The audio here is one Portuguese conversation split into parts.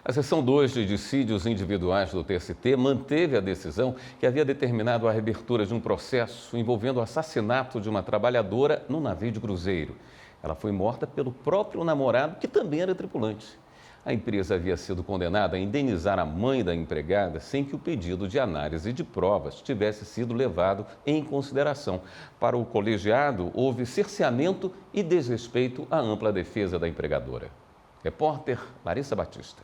A seção 2 de dissídios individuais do TST manteve a decisão que havia determinado a reabertura de um processo envolvendo o assassinato de uma trabalhadora no navio de cruzeiro. Ela foi morta pelo próprio namorado, que também era tripulante. A empresa havia sido condenada a indenizar a mãe da empregada sem que o pedido de análise de provas tivesse sido levado em consideração. Para o colegiado, houve cerceamento e desrespeito à ampla defesa da empregadora. Repórter Larissa Batista.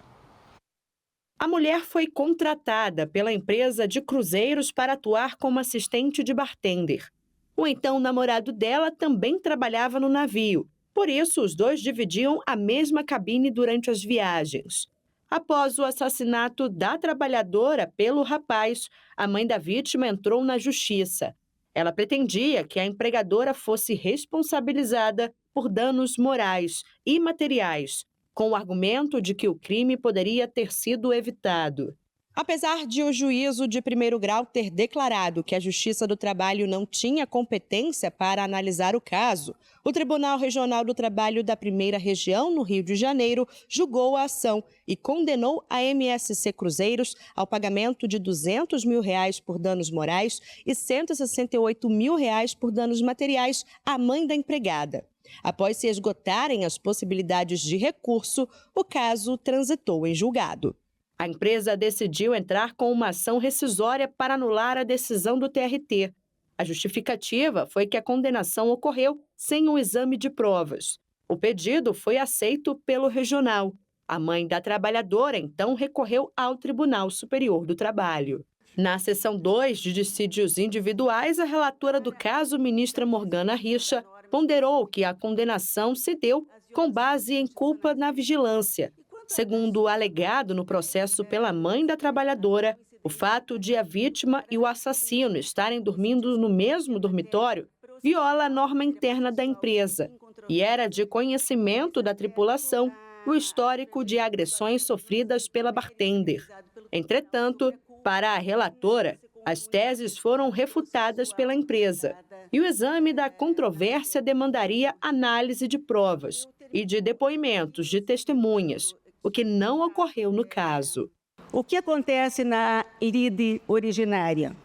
A mulher foi contratada pela empresa de cruzeiros para atuar como assistente de bartender. O então namorado dela também trabalhava no navio. Por isso, os dois dividiam a mesma cabine durante as viagens. Após o assassinato da trabalhadora pelo rapaz, a mãe da vítima entrou na justiça. Ela pretendia que a empregadora fosse responsabilizada por danos morais e materiais, com o argumento de que o crime poderia ter sido evitado. Apesar de o juízo de primeiro grau ter declarado que a Justiça do Trabalho não tinha competência para analisar o caso, o Tribunal Regional do Trabalho da Primeira Região, no Rio de Janeiro, julgou a ação e condenou a MSC Cruzeiros ao pagamento de R$200 mil por danos morais e R$168 mil por danos materiais à mãe da empregada. Após se esgotarem as possibilidades de recurso, o caso transitou em julgado. A empresa decidiu entrar com uma ação rescisória para anular a decisão do TRT. A justificativa foi que a condenação ocorreu sem um exame de provas. O pedido foi aceito pelo regional. A mãe da trabalhadora, então, recorreu ao Tribunal Superior do Trabalho. Na seção 2 de dissídios individuais, a relatora do caso, ministra Morgana Richa, ponderou que a condenação se deu com base em culpa na vigilância. Segundo o alegado no processo pela mãe da trabalhadora, o fato de a vítima e o assassino estarem dormindo no mesmo dormitório viola a norma interna da empresa e era de conhecimento da tripulação o histórico de agressões sofridas pela bartender. Entretanto, para a relatora, as teses foram refutadas pela empresa e o exame da controvérsia demandaria análise de provas e de depoimentos de testemunhas, o que não ocorreu no caso. O que acontece na IRIDE originária?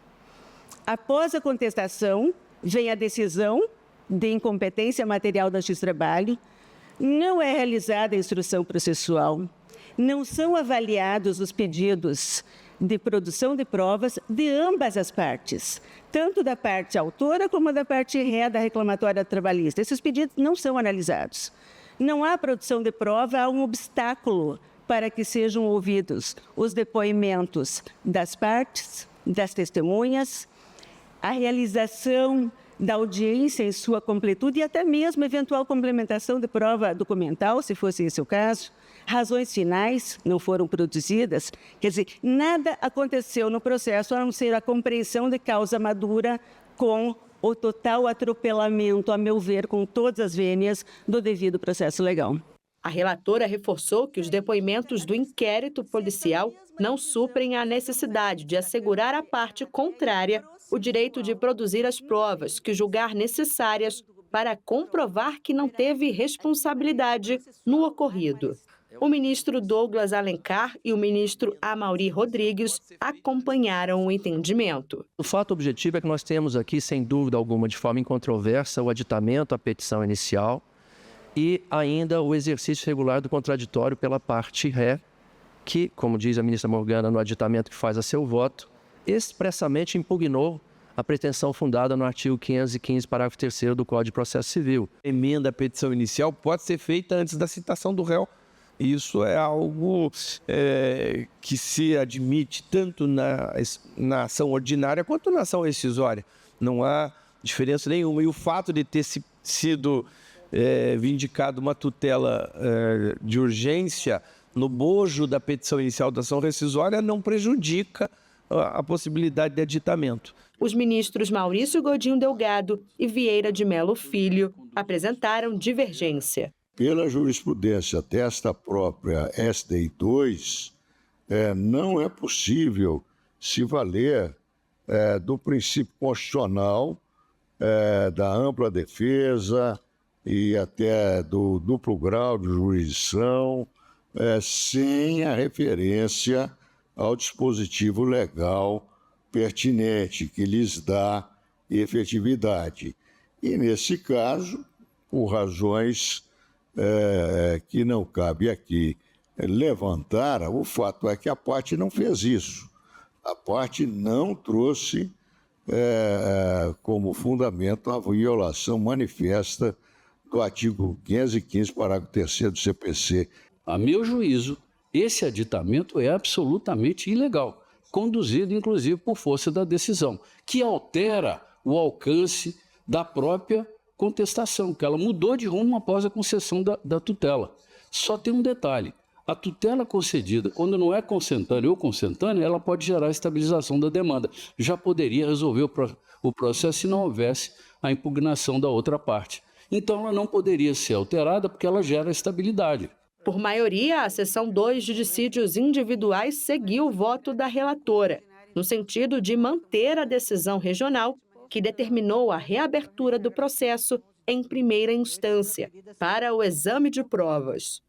Após a contestação, vem a decisão de incompetência material da Justiça do Trabalho, não é realizada a instrução processual, não são avaliados os pedidos de produção de provas de ambas as partes, tanto da parte autora como da parte ré da reclamatória trabalhista. Esses pedidos não são analisados. Não há produção de prova, há um obstáculo para que sejam ouvidos os depoimentos das partes, das testemunhas, a realização da audiência em sua completude e até mesmo eventual complementação de prova documental, se fosse esse o caso. Razões finais não foram produzidas, quer dizer, nada aconteceu no processo a não ser a compreensão de causa madura com o total atropelamento, a meu ver, com todas as vênias do devido processo legal. A relatora reforçou que os depoimentos do inquérito policial não suprem a necessidade de assegurar à parte contrária o direito de produzir as provas que julgar necessárias para comprovar que não teve responsabilidade no ocorrido. O ministro Douglas Alencar e o ministro Amaury Rodrigues acompanharam o entendimento. O fato objetivo é que nós temos aqui, sem dúvida alguma, de forma incontroversa, o aditamento à petição inicial e ainda o exercício regular do contraditório pela parte ré, que, como diz a ministra Morgana no aditamento que faz a seu voto, expressamente impugnou a pretensão fundada no artigo 515, parágrafo 3º do Código de Processo Civil. A emenda à petição inicial pode ser feita antes da citação do réu. Isso é algo que se admite tanto na ação ordinária quanto na ação rescisória. Não há diferença nenhuma. E o fato de ter sido vindicado uma tutela de urgência no bojo da petição inicial da ação rescisória não prejudica a possibilidade de aditamento. Os ministros Maurício Godinho Delgado e Vieira de Mello Filho apresentaram divergência. Pela jurisprudência desta própria SDI 2, não é possível se valer do princípio constitucional da ampla defesa e até do duplo grau de jurisdição sem a referência ao dispositivo legal pertinente, que lhes dá efetividade. E, nesse caso, por razões que não cabe aqui levantar, o fato é que a parte não fez isso. A parte não trouxe como fundamento a violação manifesta do artigo 515, parágrafo 3º do CPC. A meu juízo, esse aditamento é absolutamente ilegal, conduzido inclusive por força da decisão, que altera o alcance da própria contestação, que ela mudou de rumo após a concessão da tutela. Só tem um detalhe: a tutela concedida, quando não é consentânea ou consentânea, ela pode gerar estabilização da demanda. Já poderia resolver o processo se não houvesse a impugnação da outra parte. Então, ela não poderia ser alterada porque ela gera estabilidade. Por maioria, a seção 2 de dissídios individuais seguiu o voto da relatora, no sentido de manter a decisão regional que determinou a reabertura do processo em primeira instância para o exame de provas.